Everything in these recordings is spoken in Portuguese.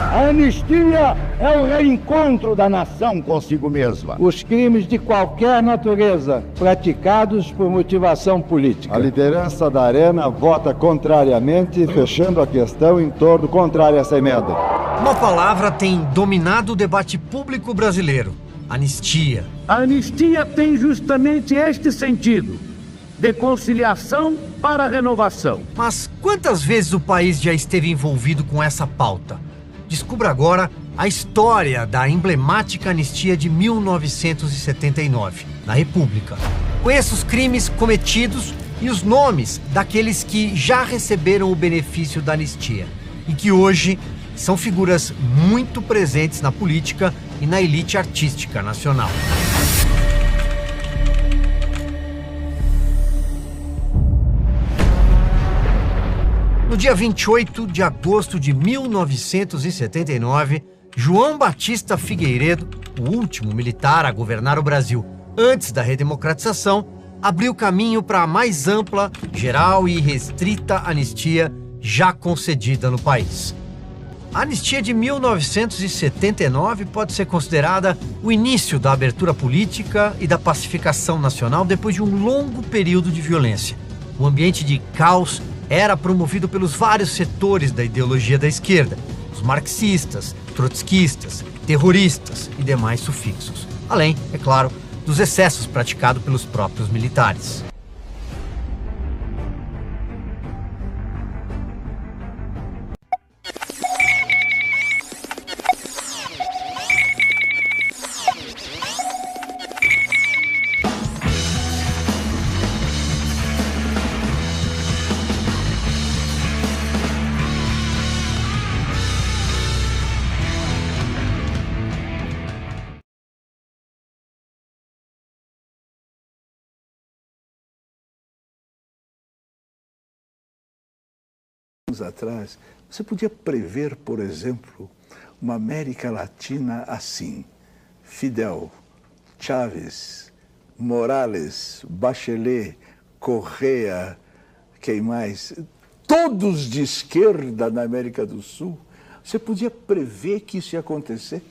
A anistia é o reencontro da nação consigo mesma. Os crimes de qualquer natureza praticados por motivação política. A liderança da Arena vota contrariamente, fechando a questão em torno contrário a essa emenda. Uma palavra tem dominado o debate público brasileiro: anistia. A anistia tem justamente este sentido, de conciliação para renovação. Mas quantas vezes o país já esteve envolvido com essa pauta? Descubra agora a história da emblemática anistia de 1979, na República. Conheça os crimes cometidos e os nomes daqueles que já receberam o benefício da anistia e que hoje são figuras muito presentes na política e na elite artística nacional. No dia 28 de agosto de 1979, João Batista Figueiredo, o último militar a governar o Brasil antes da redemocratização, abriu caminho para a mais ampla, geral e restrita anistia já concedida no país. A anistia de 1979 pode ser considerada o início da abertura política e da pacificação nacional depois de um longo período de violência. O ambiente de caos era promovido pelos vários setores da ideologia da esquerda, os marxistas, trotskistas, terroristas e demais sufixos. Além, é claro, dos excessos praticados pelos próprios militares. Atrás, você podia prever, por exemplo, uma América Latina assim: Fidel, Chávez, Morales, Bachelet, Correa, quem mais? Todos de esquerda na América do Sul. Você podia prever que isso ia acontecer?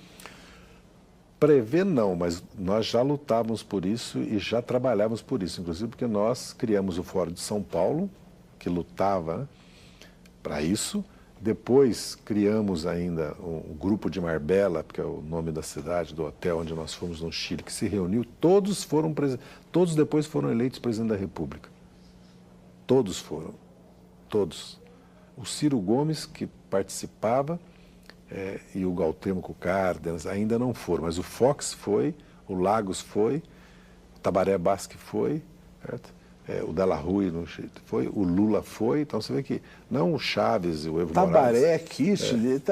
Prever não, mas nós já lutávamos por isso e já trabalhávamos por isso, inclusive porque nós criamos o Fórum de São Paulo, que lutava, né, para isso. Depois criamos ainda um grupo de Marbella, que é o nome da cidade, do hotel onde nós fomos no Chile, que se reuniu. Todos depois foram eleitos presidente da República. Todos foram. Todos. O Ciro Gomes, que participava, e o Galtemo Cárdenas ainda não foram, mas o Fox foi, o Lagos foi, o Tabaré Basque foi, certo? O Della Rui foi, o Lula foi, então você vê que não o Chaves e o Evo Morales. Tabaré, Kirchner,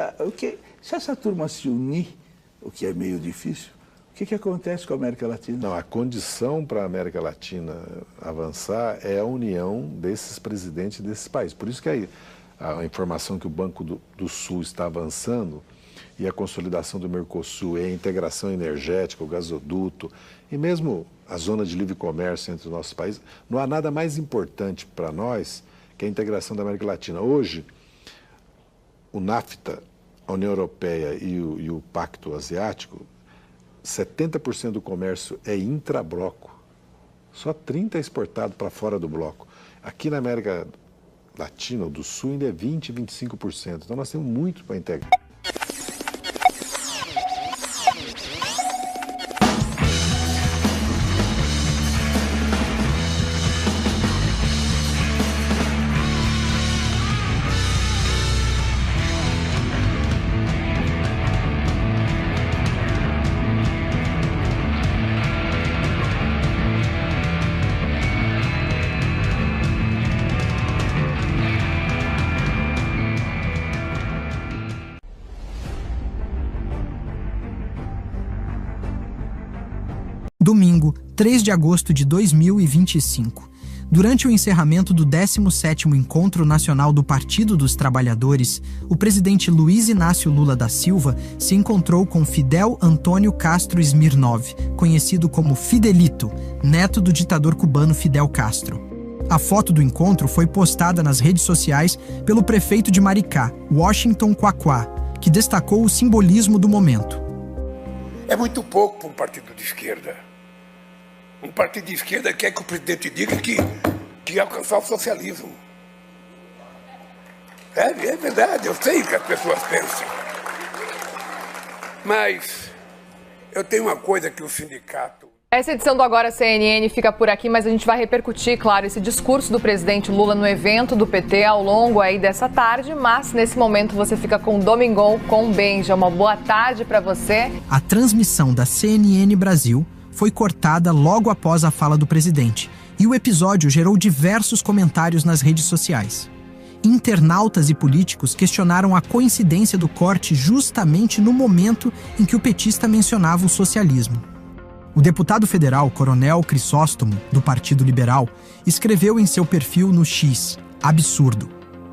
se essa turma se unir, o que é meio difícil, o que acontece com a América Latina? Não, a condição para a América Latina avançar é a união desses presidentes desses países. Por isso que a informação que o Banco do Sul está avançando e a consolidação do Mercosul, e a integração energética, o gasoduto, e mesmo a zona de livre comércio entre os nossos países, não há nada mais importante para nós que a integração da América Latina. Hoje, o NAFTA, a União Europeia e o Pacto Asiático, 70% do comércio é intrabloco, só 30% é exportado para fora do bloco. Aqui na América Latina, ou do Sul, ainda é 20%, 25%. Então nós temos muito para integrar. Domingo, 3 de agosto de 2025. Durante o encerramento do 17º Encontro Nacional do Partido dos Trabalhadores, o presidente Luiz Inácio Lula da Silva se encontrou com Fidel Antônio Castro Smirnov, conhecido como Fidelito, neto do ditador cubano Fidel Castro. A foto do encontro foi postada nas redes sociais pelo prefeito de Maricá, Washington Quaquá, que destacou o simbolismo do momento. É muito pouco para um partido de esquerda. Um partido de esquerda quer que o presidente diga que ia alcançar o socialismo. É verdade, eu sei o que as pessoas pensam. Mas eu tenho uma coisa que o sindicato... Essa edição do Agora CNN fica por aqui, mas a gente vai repercutir, claro, esse discurso do presidente Lula no evento do PT ao longo aí dessa tarde, mas nesse momento você fica com o Domingão com o Benja. Uma boa tarde para você. A transmissão da CNN Brasil foi cortada logo após a fala do presidente, e o episódio gerou diversos comentários nas redes sociais. Internautas e políticos questionaram a coincidência do corte justamente no momento em que o petista mencionava o socialismo. O deputado federal Coronel Crisóstomo, do Partido Liberal, escreveu em seu perfil no X, absurdo.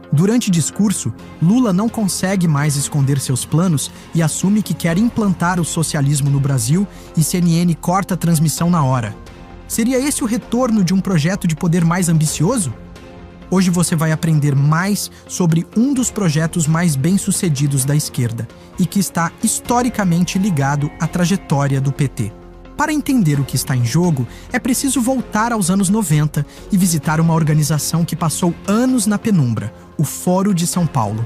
Durante discurso, Lula não consegue mais esconder seus planos e assume que quer implantar o socialismo no Brasil e CNN corta a transmissão na hora. Seria esse o retorno de um projeto de poder mais ambicioso? Hoje você vai aprender mais sobre um dos projetos mais bem-sucedidos da esquerda e que está historicamente ligado à trajetória do PT. Para entender o que está em jogo, é preciso voltar aos anos 90 e visitar uma organização que passou anos na penumbra, o Foro de São Paulo.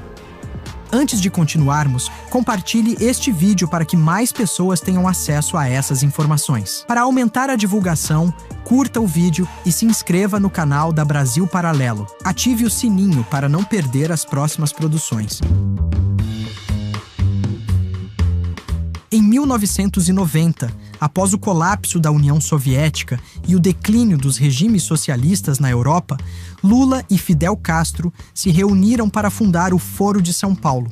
Antes de continuarmos, compartilhe este vídeo para que mais pessoas tenham acesso a essas informações. Para aumentar a divulgação, curta o vídeo e se inscreva no canal da Brasil Paralelo. Ative o sininho para não perder as próximas produções. Em 1990, após o colapso da União Soviética e o declínio dos regimes socialistas na Europa, Lula e Fidel Castro se reuniram para fundar o Foro de São Paulo.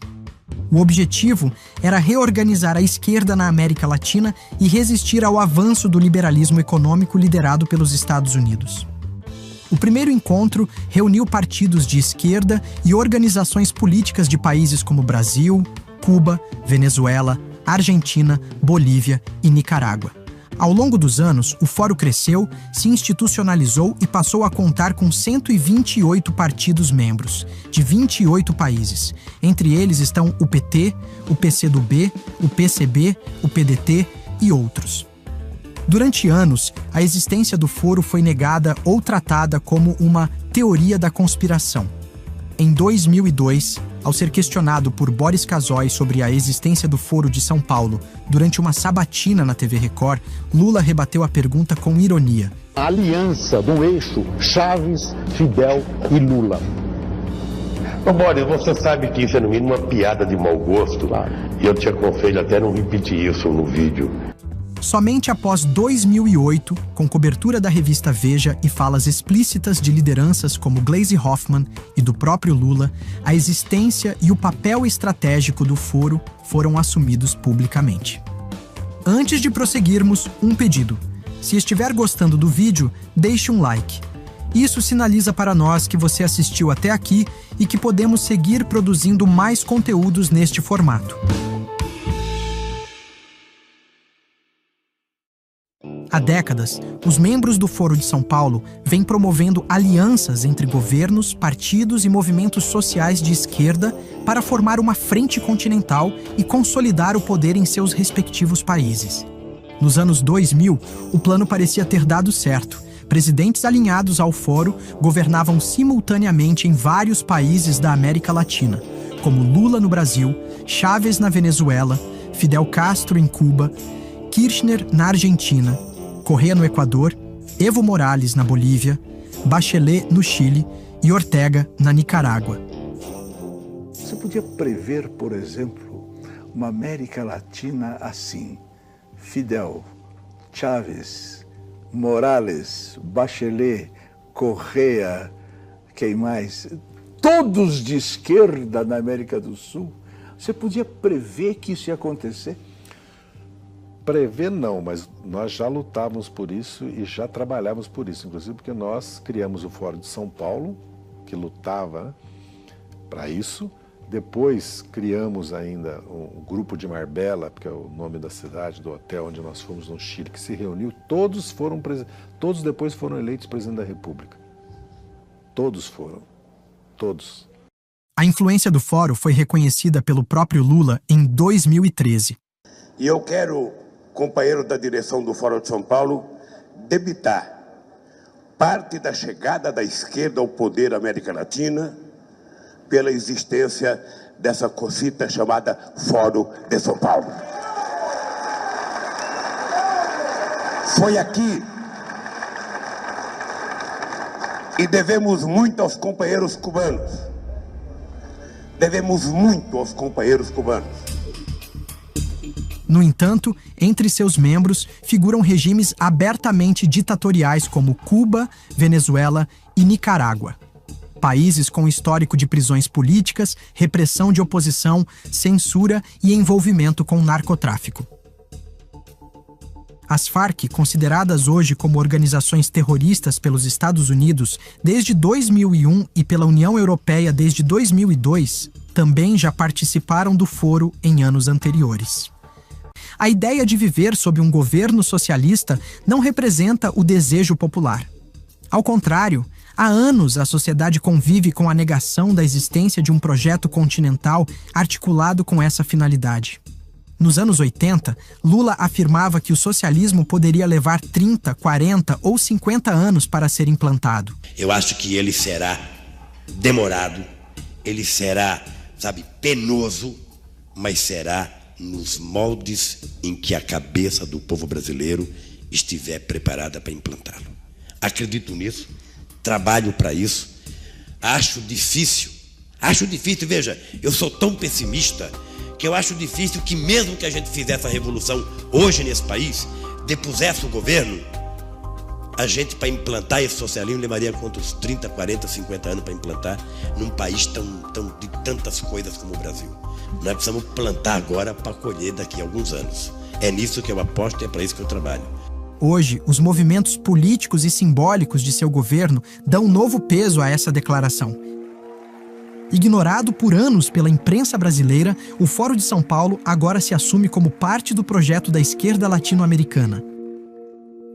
O objetivo era reorganizar a esquerda na América Latina e resistir ao avanço do liberalismo econômico liderado pelos Estados Unidos. O primeiro encontro reuniu partidos de esquerda e organizações políticas de países como Brasil, Cuba, Venezuela, Argentina, Bolívia e Nicarágua. Ao longo dos anos, o Fórum cresceu, se institucionalizou e passou a contar com 128 partidos membros, de 28 países. Entre eles estão o PT, o PCdoB, o PCB, o PDT e outros. Durante anos, a existência do Foro foi negada ou tratada como uma teoria da conspiração. Em 2002, ao ser questionado por Boris Casoy sobre a existência do Foro de São Paulo durante uma sabatina na TV Record, Lula rebateu a pergunta com ironia. A aliança do eixo Chaves, Fidel e Lula. Ô Boris, você sabe que isso é no mínimo uma piada de mau gosto, e eu te aconselho até não repetir isso no vídeo. Somente após 2008, com cobertura da revista Veja e falas explícitas de lideranças como Gleisi Hoffmann e do próprio Lula, a existência e o papel estratégico do Foro foram assumidos publicamente. Antes de prosseguirmos, um pedido. Se estiver gostando do vídeo, deixe um like. Isso sinaliza para nós que você assistiu até aqui e que podemos seguir produzindo mais conteúdos neste formato. Há décadas, os membros do Foro de São Paulo vêm promovendo alianças entre governos, partidos e movimentos sociais de esquerda para formar uma frente continental e consolidar o poder em seus respectivos países. Nos anos 2000, o plano parecia ter dado certo. Presidentes alinhados ao Foro governavam simultaneamente em vários países da América Latina, como Lula no Brasil, Chávez na Venezuela, Fidel Castro em Cuba, Kirchner na Argentina, Correa no Equador, Evo Morales na Bolívia, Bachelet no Chile e Ortega na Nicarágua. Você podia prever, por exemplo, uma América Latina assim: Fidel, Chávez, Morales, Bachelet, Correa, quem mais? Todos de esquerda na América do Sul. Você podia prever que isso ia acontecer? Prever não, mas nós já lutávamos por isso e já trabalhávamos por isso, inclusive porque nós criamos o Fórum de São Paulo, que lutava para isso. Depois criamos ainda o Grupo de Marbella, que é o nome da cidade, do hotel onde nós fomos no Chile, que se reuniu. Todos depois foram eleitos presidente da República. Todos foram. Todos. A influência do fórum foi reconhecida pelo próprio Lula em 2013. E eu quero, companheiro da direção do Fórum de São Paulo, debitar parte da chegada da esquerda ao poder na América Latina pela existência dessa cosita chamada Fórum de São Paulo. Foi aqui e devemos muito aos companheiros cubanos. Devemos muito aos companheiros cubanos. No entanto, entre seus membros figuram regimes abertamente ditatoriais como Cuba, Venezuela e Nicarágua. Países com histórico de prisões políticas, repressão de oposição, censura e envolvimento com narcotráfico. As Farc, consideradas hoje como organizações terroristas pelos Estados Unidos desde 2001 e pela União Europeia desde 2002, também já participaram do foro em anos anteriores. A ideia de viver sob um governo socialista não representa o desejo popular. Ao contrário, há anos a sociedade convive com a negação da existência de um projeto continental articulado com essa finalidade. Nos anos 80, Lula afirmava que o socialismo poderia levar 30, 40 ou 50 anos para ser implantado. Eu acho que ele será demorado, ele será, penoso, mas será nos moldes em que a cabeça do povo brasileiro estiver preparada para implantá-lo. Acredito nisso, trabalho para isso, acho difícil, veja, eu sou tão pessimista que eu acho difícil que mesmo que a gente fizesse a revolução hoje nesse país, depusesse o governo, a gente para implantar esse socialismo levaria quantos 30, 40, 50 anos para implantar num país de tantas coisas como o Brasil. Nós precisamos plantar agora para colher daqui a alguns anos. É nisso que eu aposto e é para isso que eu trabalho. Hoje, os movimentos políticos e simbólicos de seu governo dão novo peso a essa declaração. Ignorado por anos pela imprensa brasileira, o Fórum de São Paulo agora se assume como parte do projeto da esquerda latino-americana.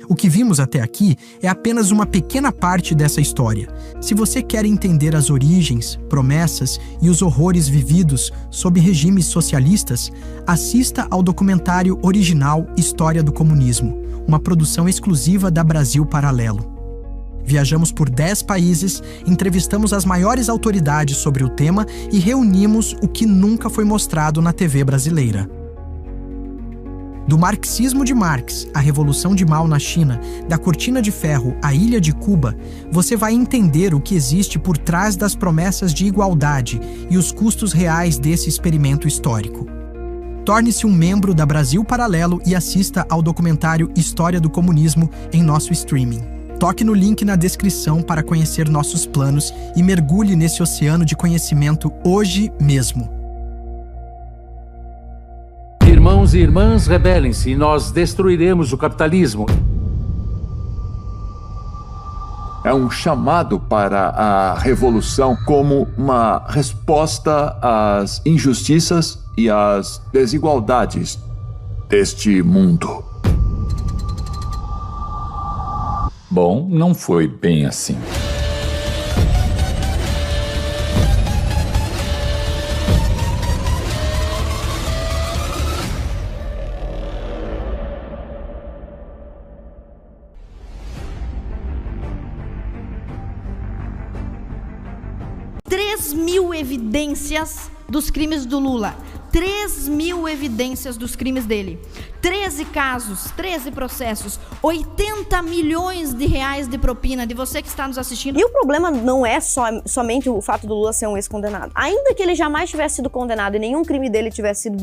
O que vimos até aqui é apenas uma pequena parte dessa história. Se você quer entender as origens, promessas e os horrores vividos sob regimes socialistas, assista ao documentário original História do Comunismo, uma produção exclusiva da Brasil Paralelo. Viajamos por 10 países, entrevistamos as maiores autoridades sobre o tema e reunimos o que nunca foi mostrado na TV brasileira. Do marxismo de Marx à Revolução de Mao na China, da Cortina de Ferro à Ilha de Cuba, você vai entender o que existe por trás das promessas de igualdade e os custos reais desse experimento histórico. Torne-se um membro da Brasil Paralelo e assista ao documentário História do Comunismo em nosso streaming. Toque no link na descrição para conhecer nossos planos e mergulhe nesse oceano de conhecimento hoje mesmo. Irmãos e irmãs, rebelem-se e nós destruiremos o capitalismo. É um chamado para a revolução como uma resposta às injustiças e às desigualdades deste mundo. Bom, não foi bem assim. Evidências dos crimes do Lula. 3.000 evidências dos crimes dele. 13 casos, 13 processos, 80 milhões de reais de propina de você que está nos assistindo. E o problema não é somente o fato do Lula ser um ex-condenado. Ainda que ele jamais tivesse sido condenado e nenhum crime dele tivesse sido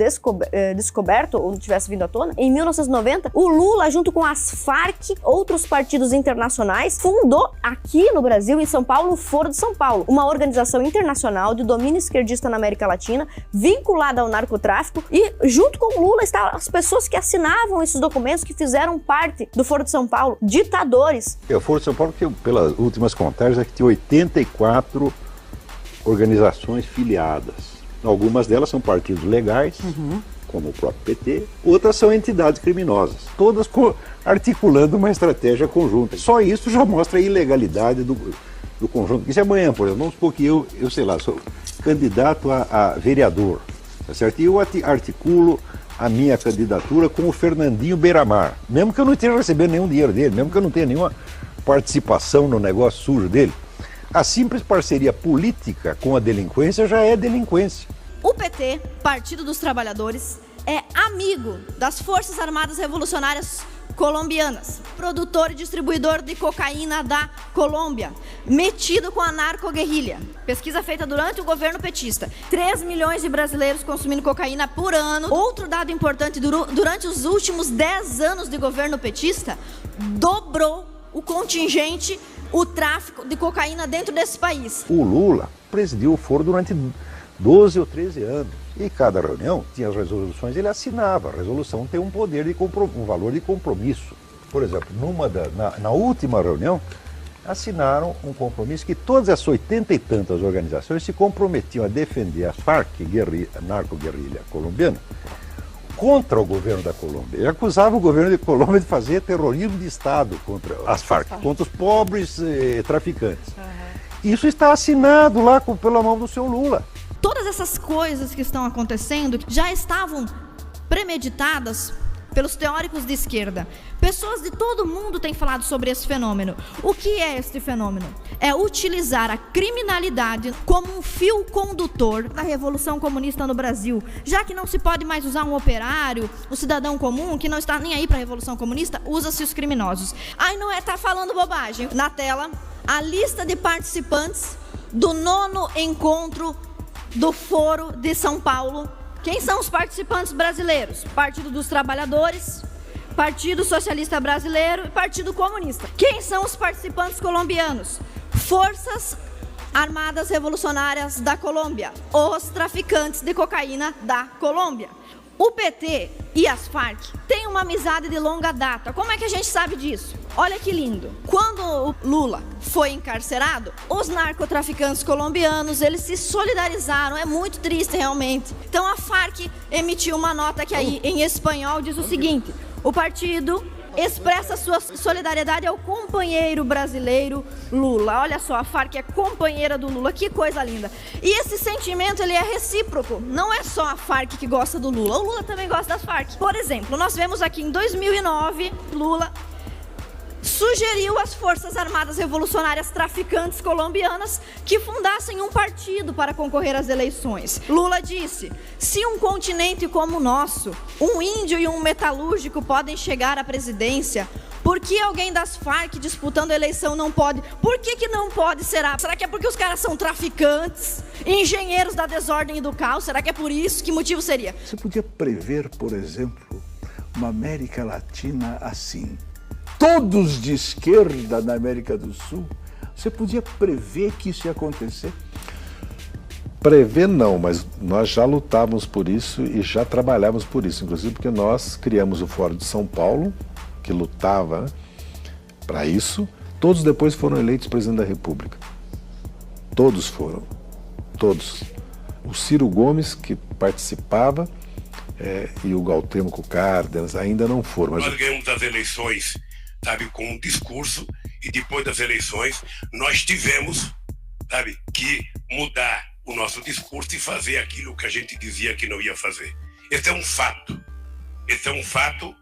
descoberto ou tivesse vindo à tona, em 1990, o Lula, junto com as Farc, outros partidos internacionais, fundou aqui no Brasil, em São Paulo, o Foro de São Paulo, uma organização internacional de domínio esquerdista na América Latina, vinculada ao narcotráfico, e junto com o Lula estavam as pessoas que assinavam esses documentos, que fizeram parte do Foro de São Paulo, ditadores. O Foro de São Paulo, que pelas últimas contagens, é que tem 84 organizações filiadas. Algumas delas são partidos legais, como o próprio PT, outras são entidades criminosas, todas articulando uma estratégia conjunta. Só isso já mostra a ilegalidade do conjunto. Isso é amanhã, por exemplo. Vamos supor que eu sei lá, sou candidato a vereador, tá certo? E eu articulo a minha candidatura com o Fernandinho Beiramar, mesmo que eu não esteja recebendo nenhum dinheiro dele, mesmo que eu não tenha nenhuma participação no negócio sujo dele. A simples parceria política com a delinquência já é delinquência. O PT, Partido dos Trabalhadores, é amigo das Forças Armadas Revolucionárias Colombianas, produtor e distribuidor de cocaína da Colômbia, metido com a narcoguerrilha. Pesquisa feita durante o governo petista. 3 milhões de brasileiros consumindo cocaína por ano. Outro dado importante, durante os últimos 10 anos de governo petista, dobrou o contingente, o tráfico de cocaína dentro desse país. O Lula presidiu o foro durante 12 ou 13 anos. E cada reunião tinha as resoluções, ele assinava. A resolução tem um poder um valor de compromisso. Por exemplo, na última reunião, assinaram um compromisso que todas as 80 e tantas organizações se comprometiam a defender a FARC, a narco-guerrilha colombiana, contra o governo da Colômbia. E acusava o governo da Colômbia de fazer terrorismo de Estado contra as FARC, contra os pobres traficantes. Isso está assinado lá pela mão do seu Lula. Todas essas coisas que estão acontecendo já estavam premeditadas pelos teóricos de esquerda. Pessoas de todo mundo têm falado sobre esse fenômeno. O que é este fenômeno? É utilizar a criminalidade como um fio condutor da Revolução Comunista no Brasil. Já que não se pode mais usar um operário, o cidadão comum, que não está nem aí para a Revolução Comunista, usa-se os criminosos. Aí não é, tá falando bobagem. Na tela, a lista de participantes do 9º encontro do Foro de São Paulo. Quem são os participantes brasileiros? Partido dos Trabalhadores, Partido Socialista Brasileiro e Partido Comunista. Quem são os participantes colombianos? Forças Armadas Revolucionárias da Colômbia, os traficantes de cocaína da Colômbia. O PT e as Farc têm uma amizade de longa data. Como é que a gente sabe disso? Olha que lindo. Quando o Lula foi encarcerado, os narcotraficantes colombianos, eles se solidarizaram. É muito triste, realmente. Então a Farc emitiu uma nota que aí, em espanhol, diz o seguinte: o partido expressa sua solidariedade ao companheiro brasileiro Lula. Olha só, a Farc é companheira do Lula, que coisa linda. E esse sentimento, ele é recíproco. Não é só a Farc que gosta do Lula, o Lula também gosta das Farc. Por exemplo, nós vemos aqui em 2009, Lula sugeriu às Forças Armadas Revolucionárias traficantes colombianas que fundassem um partido para concorrer às eleições. Lula disse: se um continente como o nosso, um índio e um metalúrgico podem chegar à presidência, por que alguém das Farc disputando a eleição não pode? Por que não pode, será? Será que é porque os caras são traficantes, engenheiros da desordem e do caos? Será que é por isso? Que motivo seria? Você podia prever, por exemplo, uma América Latina assim, todos de esquerda na América do Sul? Você podia prever que isso ia acontecer? Prever não, mas nós já lutávamos por isso e já trabalhávamos por isso, inclusive porque nós criamos o Fórum de São Paulo, que lutava para isso. Todos depois foram eleitos presidente da República. Todos foram. Todos. O Ciro Gomes, que participava, e o Galtemo Cárdenas ainda não foram. Mas... Nós ganhamos as eleições, sabe, com um discurso, e depois das eleições nós tivemos, sabe, que mudar o nosso discurso e fazer aquilo que a gente dizia que não ia fazer. Esse é um fato. Esse é um fato,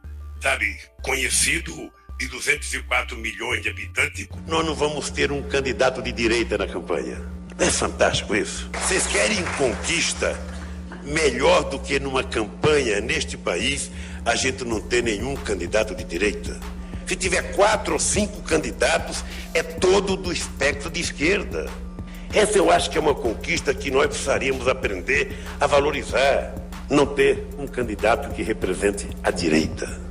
sabe, conhecido de 204 milhões de habitantes. Nós não vamos ter um candidato de direita na campanha. Não é fantástico isso? Vocês querem conquista melhor do que numa campanha neste país a gente não ter nenhum candidato de direita? Se tiver 4 ou 5 candidatos, é todo do espectro de esquerda. Essa eu acho que é uma conquista que nós precisaríamos aprender a valorizar. Não ter um candidato que represente a direita.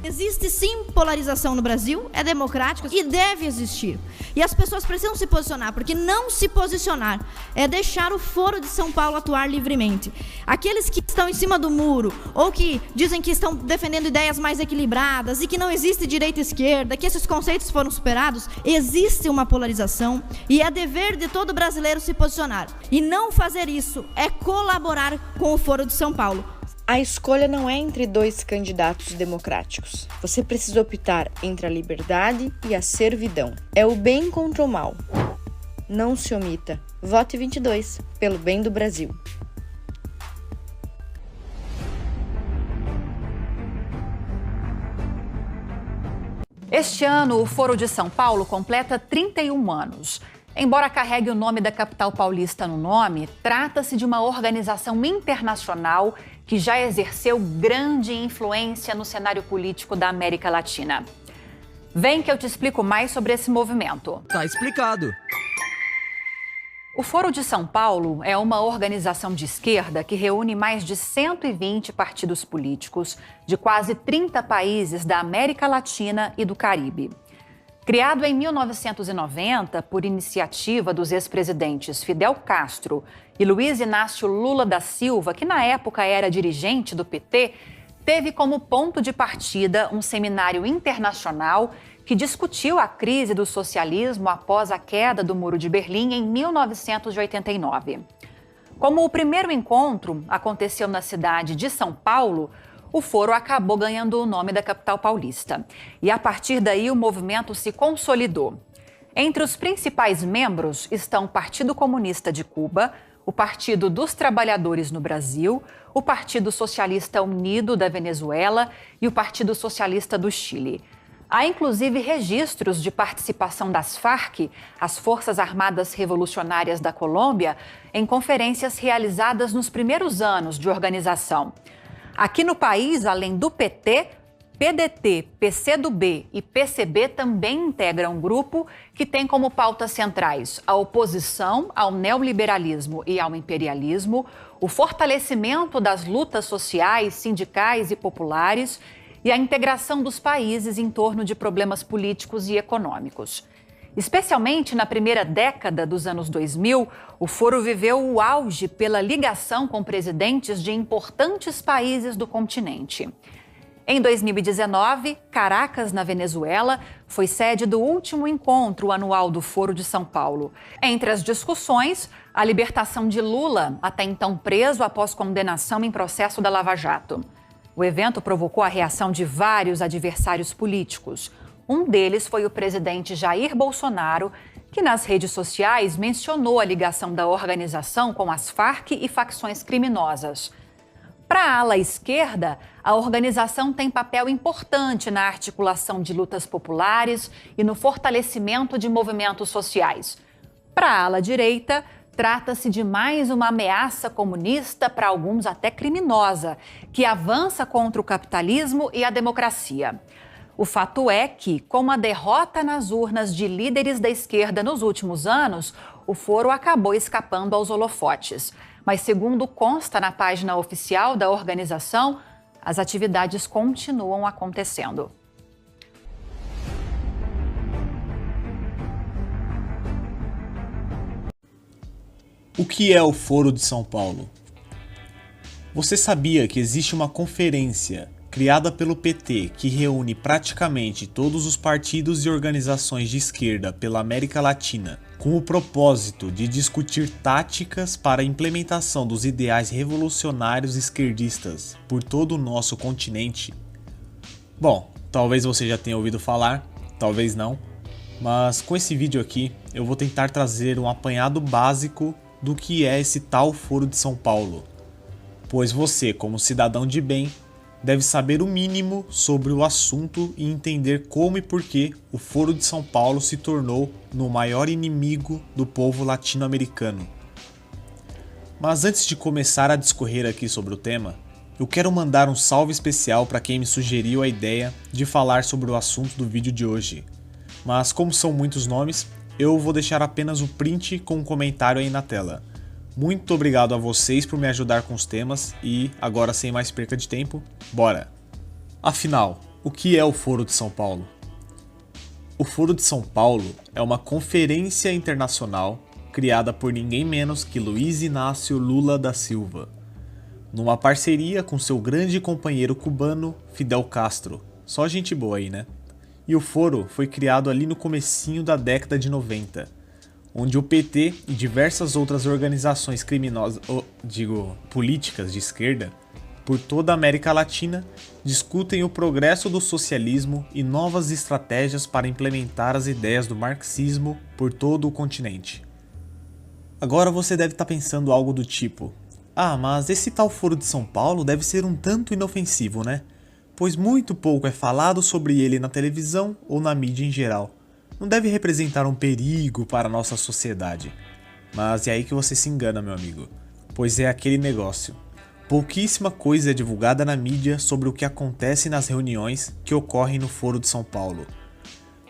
Existe sim polarização no Brasil, é democrático e deve existir. E as pessoas precisam se posicionar, porque não se posicionar é deixar o Foro de São Paulo atuar livremente. Aqueles que estão em cima do muro, ou que dizem que estão defendendo ideias mais equilibradas e que não existe direita e esquerda, que esses conceitos foram superados, existe uma polarização e é dever de todo brasileiro se posicionar. E não fazer isso é colaborar com o Foro de São Paulo. A escolha não é entre 2 candidatos democráticos. Você precisa optar entre a liberdade e a servidão. É o bem contra o mal. Não se omita. Vote 22, pelo bem do Brasil. Este ano, o Foro de São Paulo completa 31 anos. Embora carregue o nome da capital paulista no nome, trata-se de uma organização internacional que já exerceu grande influência no cenário político da América Latina. Vem que eu te explico mais sobre esse movimento. Tá explicado. O Foro de São Paulo é uma organização de esquerda que reúne mais de 120 partidos políticos de quase 30 países da América Latina e do Caribe. Criado em 1990 por iniciativa dos ex-presidentes Fidel Castro e Luiz Inácio Lula da Silva, que na época era dirigente do PT, teve como ponto de partida um seminário internacional que discutiu a crise do socialismo após a queda do Muro de Berlim em 1989. Como o primeiro encontro aconteceu na cidade de São Paulo, o foro acabou ganhando o nome da capital paulista. E a partir daí o movimento se consolidou. Entre os principais membros estão o Partido Comunista de Cuba, o Partido dos Trabalhadores no Brasil, o Partido Socialista Unido da Venezuela e o Partido Socialista do Chile. Há inclusive registros de participação das Farc, as Forças Armadas Revolucionárias da Colômbia, em conferências realizadas nos primeiros anos de organização. Aqui no país, além do PT, PDT, PCdoB e PCB também integram um grupo que tem como pautas centrais a oposição ao neoliberalismo e ao imperialismo, o fortalecimento das lutas sociais, sindicais e populares e a integração dos países em torno de problemas políticos e econômicos. Especialmente na primeira década dos anos 2000, o foro viveu o auge pela ligação com presidentes de importantes países do continente. Em 2019, Caracas, na Venezuela, foi sede do último encontro anual do Foro de São Paulo. Entre as discussões, a libertação de Lula, até então preso após condenação em processo da Lava Jato. O evento provocou a reação de vários adversários políticos. Um deles foi o presidente Jair Bolsonaro, que nas redes sociais mencionou a ligação da organização com as Farc e facções criminosas. Para a ala esquerda, a organização tem papel importante na articulação de lutas populares e no fortalecimento de movimentos sociais. Para a ala direita, trata-se de mais uma ameaça comunista, para alguns até criminosa, que avança contra o capitalismo e a democracia. O fato é que, com a derrota nas urnas de líderes da esquerda nos últimos anos, o foro acabou escapando aos holofotes. Mas, segundo consta na página oficial da organização, as atividades continuam acontecendo. O que é o Foro de São Paulo? Você sabia que existe uma conferência criada pelo PT que reúne praticamente todos os partidos e organizações de esquerda pela América Latina, com o propósito de discutir táticas para a implementação dos ideais revolucionários esquerdistas por todo o nosso continente? Bom, talvez você já tenha ouvido falar, talvez não, mas com esse vídeo aqui eu vou tentar trazer um apanhado básico do que é esse tal Foro de São Paulo, pois você, como cidadão de bem, deve saber o mínimo sobre o assunto e entender como e por que o Foro de São Paulo se tornou no maior inimigo do povo latino-americano. Mas antes de começar a discorrer aqui sobre o tema, eu quero mandar um salve especial para quem me sugeriu a ideia de falar sobre o assunto do vídeo de hoje. Mas como são muitos nomes, eu vou deixar apenas o print com um comentário aí na tela. Muito obrigado a vocês por me ajudar com os temas e, agora sem mais perca de tempo, bora! Afinal, o que é o Foro de São Paulo? O Foro de São Paulo é uma conferência internacional criada por ninguém menos que Luiz Inácio Lula da Silva, numa parceria com seu grande companheiro cubano Fidel Castro. Só gente boa aí, né? E o foro foi criado ali no comecinho da década de 90, onde o PT e diversas outras organizações criminosas, políticas de esquerda, por toda a América Latina, discutem o progresso do socialismo e novas estratégias para implementar as ideias do marxismo por todo o continente. Agora você deve estar pensando algo do tipo: ah, mas esse tal Foro de São Paulo deve ser um tanto inofensivo, né? Pois muito pouco é falado sobre ele na televisão ou na mídia em geral. Não deve representar um perigo para a nossa sociedade. Mas é aí que você se engana, meu amigo. Pois é aquele negócio. Pouquíssima coisa é divulgada na mídia sobre o que acontece nas reuniões que ocorrem no Foro de São Paulo.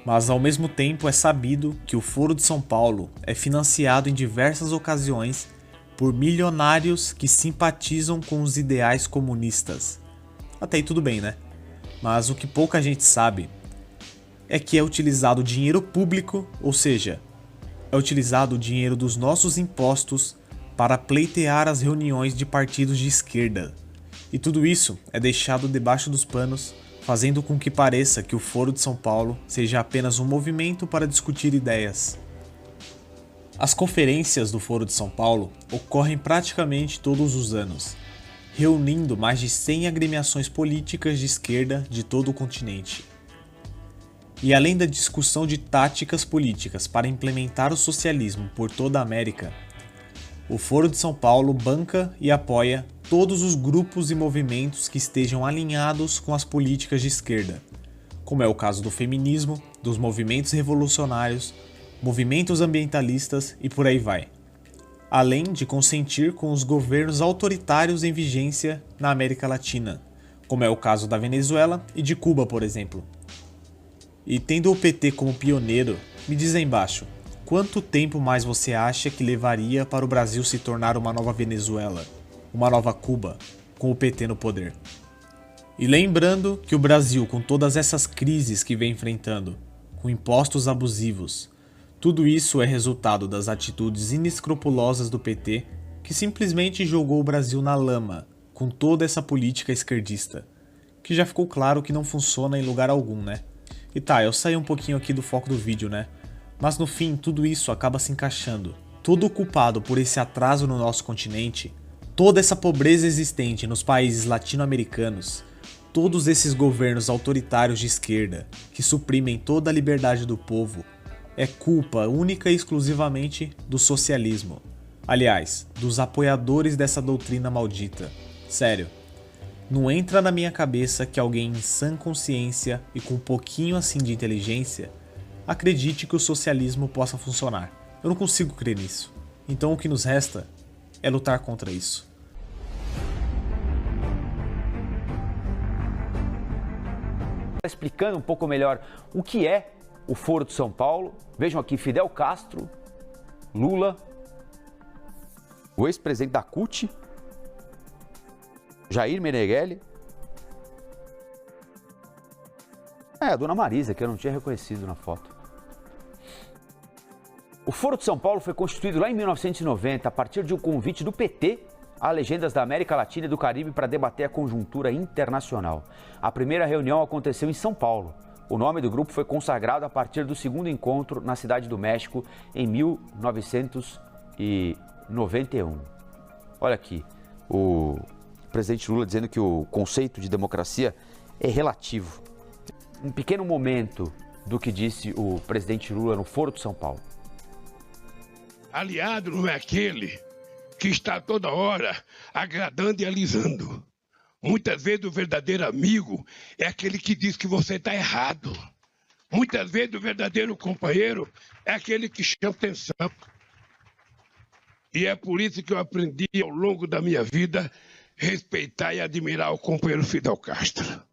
Mas ao mesmo tempo é sabido que o Foro de São Paulo é financiado em diversas ocasiões por milionários que simpatizam com os ideais comunistas. Até aí tudo bem, né? Mas o que pouca gente sabe é que é utilizado dinheiro público, ou seja, é utilizado o dinheiro dos nossos impostos para pleitear as reuniões de partidos de esquerda. E tudo isso é deixado debaixo dos panos, fazendo com que pareça que o Foro de São Paulo seja apenas um movimento para discutir ideias. As conferências do Foro de São Paulo ocorrem praticamente todos os anos, reunindo mais de 100 agremiações políticas de esquerda de todo o continente. E além da discussão de táticas políticas para implementar o socialismo por toda a América, o Foro de São Paulo banca e apoia todos os grupos e movimentos que estejam alinhados com as políticas de esquerda, como é o caso do feminismo, dos movimentos revolucionários, movimentos ambientalistas e por aí vai. Além de consentir com os governos autoritários em vigência na América Latina, como é o caso da Venezuela e de Cuba, por exemplo. E tendo o PT como pioneiro, me diz aí embaixo, quanto tempo mais você acha que levaria para o Brasil se tornar uma nova Venezuela, uma nova Cuba, com o PT no poder? E lembrando que o Brasil, com todas essas crises que vem enfrentando, com impostos abusivos, tudo isso é resultado das atitudes inescrupulosas do PT, que simplesmente jogou o Brasil na lama, com toda essa política esquerdista, que já ficou claro que não funciona em lugar algum, né? E tá, eu saí um pouquinho aqui do foco do vídeo, né? Mas no fim, tudo isso acaba se encaixando. Todo o culpado por esse atraso no nosso continente, toda essa pobreza existente nos países latino-americanos, todos esses governos autoritários de esquerda que suprimem toda a liberdade do povo, é culpa única e exclusivamente do socialismo. Aliás, dos apoiadores dessa doutrina maldita. Sério, não entra na minha cabeça que alguém em sã consciência e com um pouquinho assim de inteligência acredite que o socialismo possa funcionar. Eu não consigo crer nisso. Então o que nos resta é lutar contra isso. Explicando um pouco melhor o que é o Foro de São Paulo, vejam aqui Fidel Castro, Lula, o ex-presidente da CUT, Jair Meneghelli, a dona Marisa, que eu não tinha reconhecido na foto. O Foro de São Paulo foi constituído lá em 1990 a partir de um convite do PT a legendas da América Latina e do Caribe para debater a conjuntura internacional. A primeira reunião aconteceu em São Paulo. O nome do grupo foi consagrado a partir do segundo encontro na Cidade do México em 1991. Olha aqui, o presidente Lula dizendo que o conceito de democracia é relativo. Um pequeno momento do que disse o presidente Lula no Foro de São Paulo. Aliado não é aquele que está toda hora agradando e alisando. Muitas vezes o verdadeiro amigo é aquele que diz que você está errado. Muitas vezes o verdadeiro companheiro é aquele que chama atenção. E é por isso que eu aprendi ao longo da minha vida respeitar e admirar o companheiro Fidel Castro.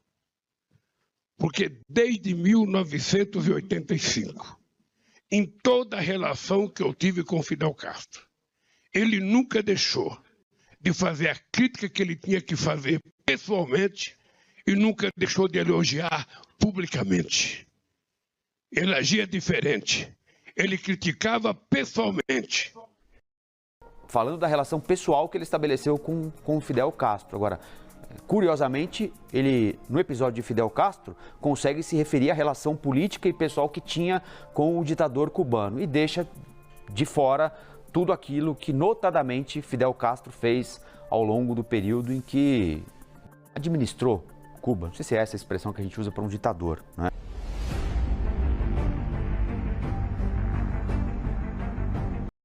Porque desde 1985, em toda a relação que eu tive com Fidel Castro, ele nunca deixou de fazer a crítica que ele tinha que fazer pessoalmente e nunca deixou de elogiar publicamente. Ele agia diferente. Ele criticava pessoalmente. Falando da relação pessoal que ele estabeleceu com o Fidel Castro. Agora, curiosamente, ele, no episódio de Fidel Castro, consegue se referir à relação política e pessoal que tinha com o ditador cubano e deixa de fora tudo aquilo que, notadamente, Fidel Castro fez ao longo do período em que administrou Cuba. Não sei se é essa a expressão que a gente usa para um ditador, né?